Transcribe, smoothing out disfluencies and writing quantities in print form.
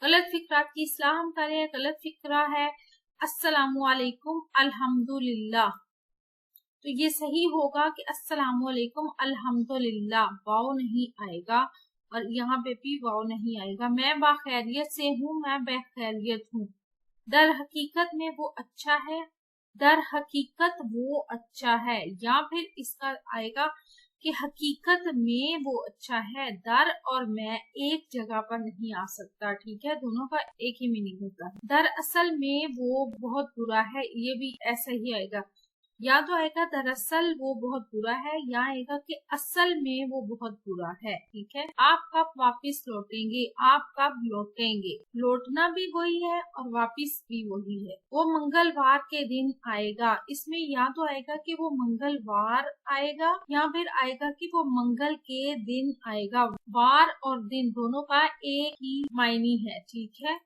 गलत फिक्रात की इस्लाह हम कर रहे हैं। गलत फिक्रा है अस्सलामु अलैकुम अल्हम्दुलिल्लाह, तो ये सही होगा कि अस्सलामु अलैकुम अल्हम्दुलिल्लाह, वाव नहीं आएगा और यहाँ पे भी वाव नहीं आएगा। मैं बाखैरियत से हूँ, मैं बेखैरियत हूँ। दर हकीकत में वो अच्छा है, दर हकीकत वो अच्छा है, या फिर इसका आएगा कि हकीकत में वो अच्छा है। दर और मैं एक जगह पर नहीं आ सकता, ठीक है, दोनों का एक ही मीनिंग होता है। दरअसल में वो बहुत बुरा है, ये भी ऐसा ही आएगा। या तो आएगा दरअसल वो बहुत बुरा है, या आएगा कि असल में वो बहुत बुरा है, ठीक है। आप कब वापिस लौटेंगे, आप कब लौटेंगे, लौटना भी वही है और वापिस भी वही है। वो मंगलवार के दिन आएगा, इसमें या तो आएगा कि वो मंगलवार आएगा, या फिर आएगा कि वो मंगल के दिन आएगा। वार और दिन दोनों का एक ही मायने है, ठीक है।